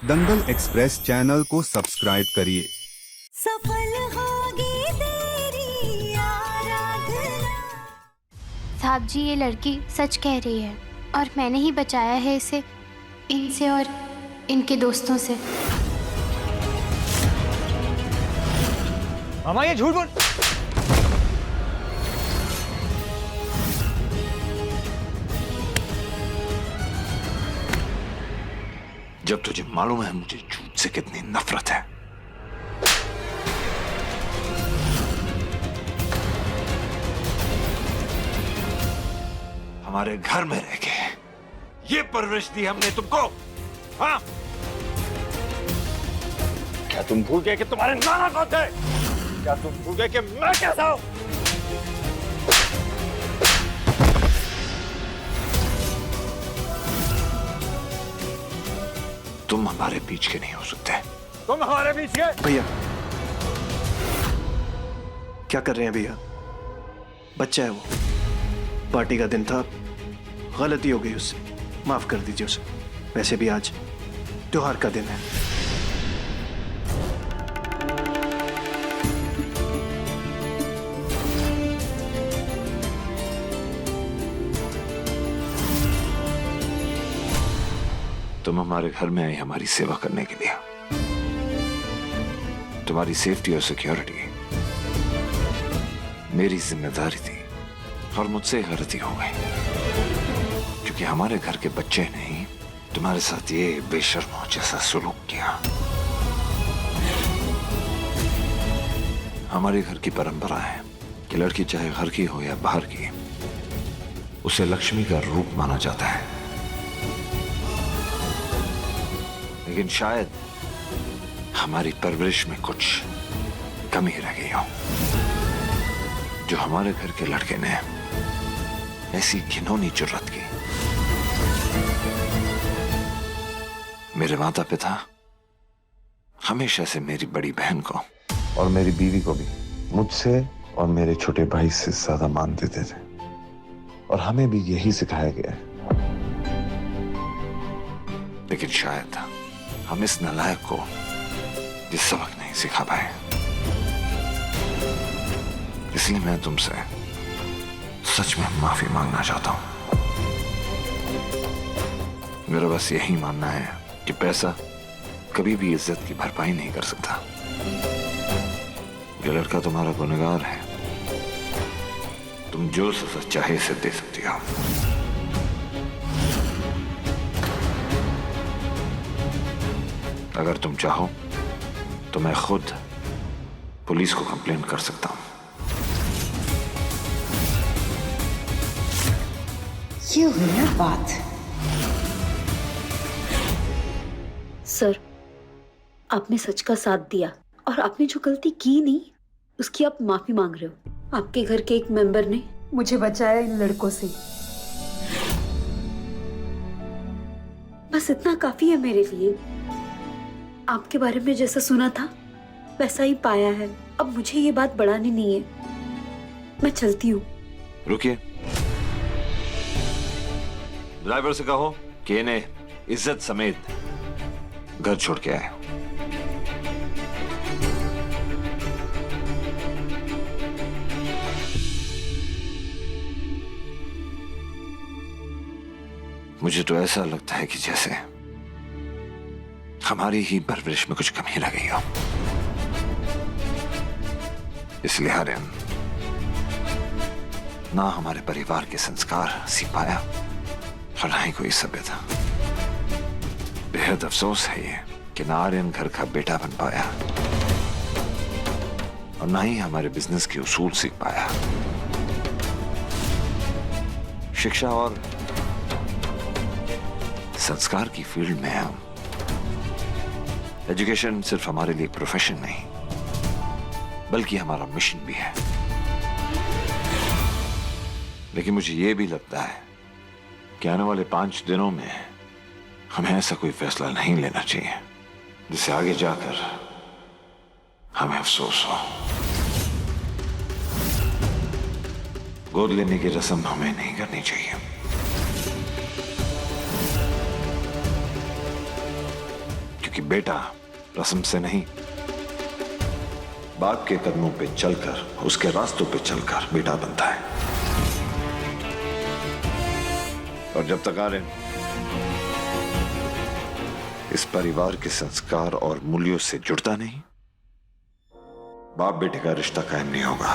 दंगल express channel को subscribe करिए। सफल होगी तेरी आराधना। साहब जी, ये लड़की सच कह रही है और मैंने ही बचाया है इसे इनसे और इनके दोस्तों से। मामा ये झूठ बोल। जब तुझे मालूम है मुझे झूठ से कितनी नफरत है, हमारे घर में रह के ये परवरिश दी हमने तुमको। हाँ, क्या तुम भूल गए कि तुम्हारे नाना कौन थे? क्या तुम भूल गए कि मैं कैसा हूं? तुम हमारे बीच के नहीं हो सकते। तुम हमारे बीच के। भैया क्या कर रहे हैं भैया? बच्चा है वो, पार्टी का दिन था, गलती हो गई उससे, माफ कर दीजिए उसे। वैसे भी आज त्योहार का दिन है। तुम हमारे घर में आई हमारी सेवा करने के लिए, तुम्हारी सेफ्टी और सिक्योरिटी मेरी जिम्मेदारी थी और मुझसे गलती हो गई, क्योंकि हमारे घर के बच्चे ने तुम्हारे साथ ये बेशर्मों जैसा सलूक किया। हमारे घर की परंपरा है कि लड़की चाहे घर की हो या बाहर की, उसे लक्ष्मी का रूप माना जाता है। लेकिन शायद हमारी परवरिश में कुछ कमी रह गई हो, जो हमारे घर के लड़के ने ऐसी घिनौनी जुर्रत की। मेरे माता पिता हमेशा से मेरी बड़ी बहन को और मेरी बीवी को भी मुझसे और मेरे छोटे भाई से ज्यादा मान देते थे, और हमें भी यही सिखाया गया है। लेकिन शायद हम इस नालायक को ये सबक नहीं सिखा पाए, इसलिए मैं तुमसे सच में माफी मांगना चाहता हूं। मेरा बस यही मानना है कि पैसा कभी भी इज्जत की भरपाई नहीं कर सकता। ये लड़का तुम्हारा गुनहगार है, तुम जो सजा चाहे इसे दे सकती हो। अगर तुम चाहो तो मैं खुद पुलिस को कंप्लेन कर सकता हूं। ये हुई ना बात। सर, आपने सच का साथ दिया और आपने जो गलती की नहीं उसकी आप माफी मांग रहे हो। आपके घर के एक मेंबर ने मुझे बचाया इन लड़कों से। बस इतना काफी है मेरे लिए। आपके बारे में जैसा सुना था वैसा ही पाया है। अब मुझे ये बात बढ़ानी नहीं है, मैं चलती हूँ। रुकिए, ड्राइवर से कहो कि इन्हें इज्जत समेत घर छोड़ के आए। मुझे तो ऐसा लगता है कि जैसे हमारी ही परवरिश में कुछ कमी रह गई हो। इसलिए आर्यन ना हमारे परिवार के संस्कार सीख पाया और ना ही कोई सभ्यता। बेहद अफसोस है ये कि ना आर्यन घर का बेटा बन पाया और ना ही हमारे बिजनेस के उसूल सीख पाया। शिक्षा और संस्कार की फील्ड में हम एजुकेशन सिर्फ हमारे लिए प्रोफेशन नहीं बल्कि हमारा मिशन भी है। लेकिन मुझे यह भी लगता है कि आने वाले 5 दिनों में हमें ऐसा कोई फैसला नहीं लेना चाहिए जिससे आगे जाकर हमें अफसोस हो। गोद लेने की रस्म हमें नहीं करनी चाहिए। क्योंकि बेटा रस्म से नहीं, बाप के कदमों पे चलकर, उसके रास्तों पे चलकर बेटा बनता है। और जब तक आर्यन इस परिवार के संस्कार और मूल्यों से जुड़ता नहीं, बाप बेटे का रिश्ता कायम नहीं होगा।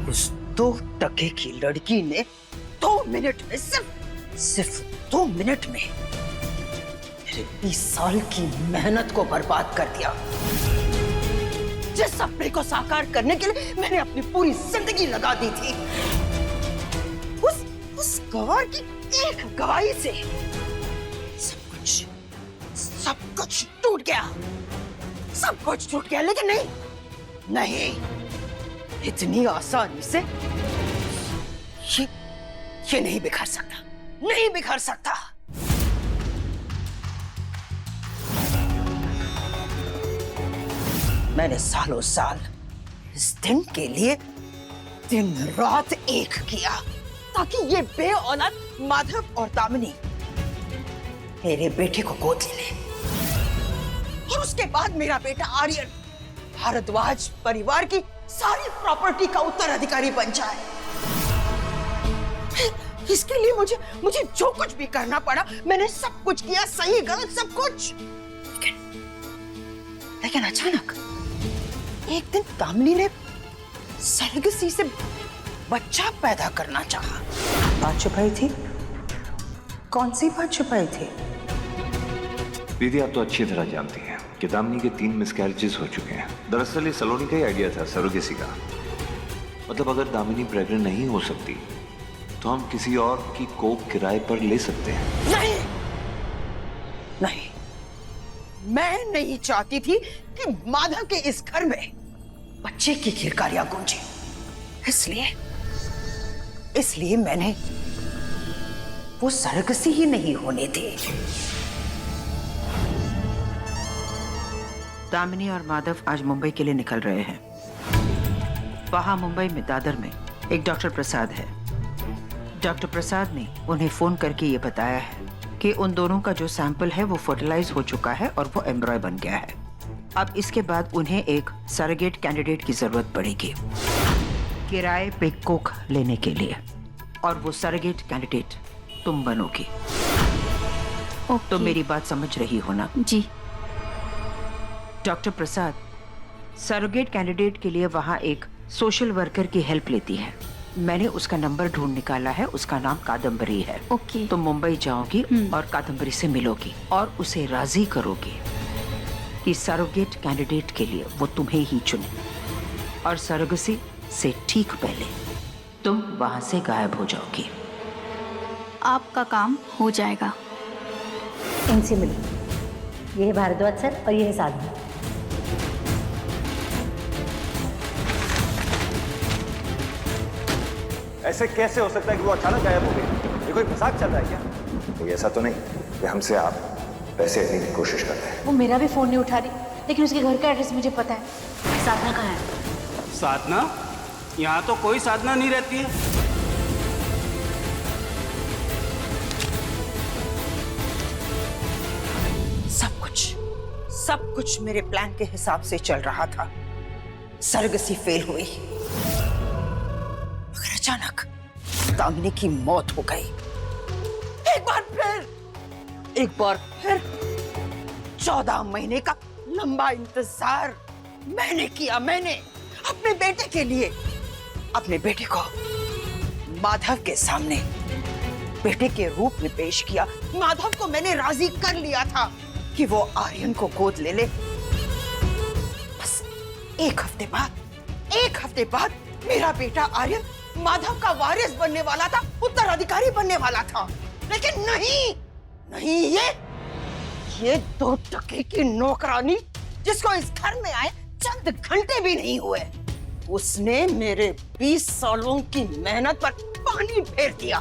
उस 2 टके की लड़की ने 2 मिनट में, सिर्फ 2 मिनट में मेरे 20 साल की मेहनत को बर्बाद कर दिया। जिस सपने को साकार करने के लिए मैंने अपनी पूरी जिंदगी लगा दी थी, उस गवाह की एक गवाही से सब कुछ टूट गया। सब कुछ टूट गया, लेकिन नहीं, इतनी आसानी से ये नहीं बिखर सकता, नहीं बिखर सकता। मैंने सालों साल इस दिन के लिए दिन रात एक किया ताकि ये बेऔलाद माधव और दामिनी मेरे बेटे को गोद ले ले, और उसके बाद मेरा बेटा आर्यन भारद्वाज परिवार की सारी प्रॉपर्टी का उत्तराधिकारी बन जाए। इसके लिए मुझे जो कुछ भी करना पड़ा, मैंने सब कुछ किया, सही गलत सब कुछ। लेकिन अचानक एक दिन दामिनी ने सरगसी से बच्चा पैदा करना चाहा। बात छुपाई थी? कौन सी बात छुपाई थी? दीदी, आप तो अच्छी तरह जानती हैं कि दामिनी के 3 मिसकैरेजेस हो चुके हैं। दरअसल ये सलोनी का ही आइडिया था, सरोगेसी का। मतलब अगर दामिनी प्रेग्नेंट नहीं हो सकती तो हम किसी और की कोख किराए पर ले सकते हैं। नहीं, मैं नहीं चाहती थी कि माधव के इस घर में बच्चे की किरकारियां गूंजे। इसलिए मैंने वो सरगसी ही नहीं होने दी। दामिनी और माधव आज मुंबई के लिए निकल रहे हैं। वहां मुंबई में दादर में एक डॉक्टर प्रसाद है। डॉक्टर प्रसाद ने उन्हें फोन करके ये बताया है कि उन दोनों का जो सैंपल है वो फर्टिलाइज हो चुका है और वो एम्ब्रॉय बन गया है। अब इसके बाद उन्हें एक सरोगेट कैंडिडेट की जरूरत पड़ेगी किराए पे कोख लेने के लिए, और वो सरोगेट कैंडिडेट तुम बनोगी। तो मेरी बात समझ रही हो ना? जी। डॉक्टर प्रसाद सरोगेट कैंडिडेट के लिए वहां एक सोशल वर्कर की हेल्प लेती है। मैंने उसका नंबर ढूंढ निकाला है, उसका नाम कादम्बरी है। ओके। तुम मुंबई जाओगी और कादम्बरी से मिलोगी और उसे राजी करोगी कि सरोगेट कैंडिडेट के लिए वो तुम्हें ही चुने, और सरोगसी से ठीक पहले तुम वहां से गायब हो जाओगी। आपका काम हो जाएगा। इनसे मिलिए। ये है भारद्वाज सर और ये है साधना। ऐसे कैसे हो सकता है कि वो अचानक गायब हो गई? ये कोई मजाक चल रहा है क्या? कोई ऐसा तो नहीं कि हमसे आप पैसे लेने की कोशिश करते हैं। वो मेरा भी फोन नहीं उठा रही, लेकिन उसके घर का एड्रेस मुझे पता है। साधना कहाँ है? साधना? यहाँ तो कोई साधना नहीं रहती है। सब कुछ मेरे प्लान के हिसाब से चल रहा था। सरगसी फेल हुई, मगर अचानक दामिनी की मौत हो गई। एक बार फिर 14 महीने का लंबा इंतजार मैंने किया। मैंने अपने बेटे के लिए अपने बेटे को माधव के सामने बेटे के रूप में पेश किया। माधव को मैंने राजी कर लिया था कि वो आर्यन को गोद ले ले। एक हफ्ते बाद मेरा बेटा आर्यन माधव का वारिस बनने वाला था, उत्तराधिकारी बनने वाला था। लेकिन नहीं, ये 2 टके की नौकरानी जिसको इस घर में आए चंद घंटे भी नहीं हुए, उसने मेरे 20 सालों की मेहनत पर पानी फेर दिया।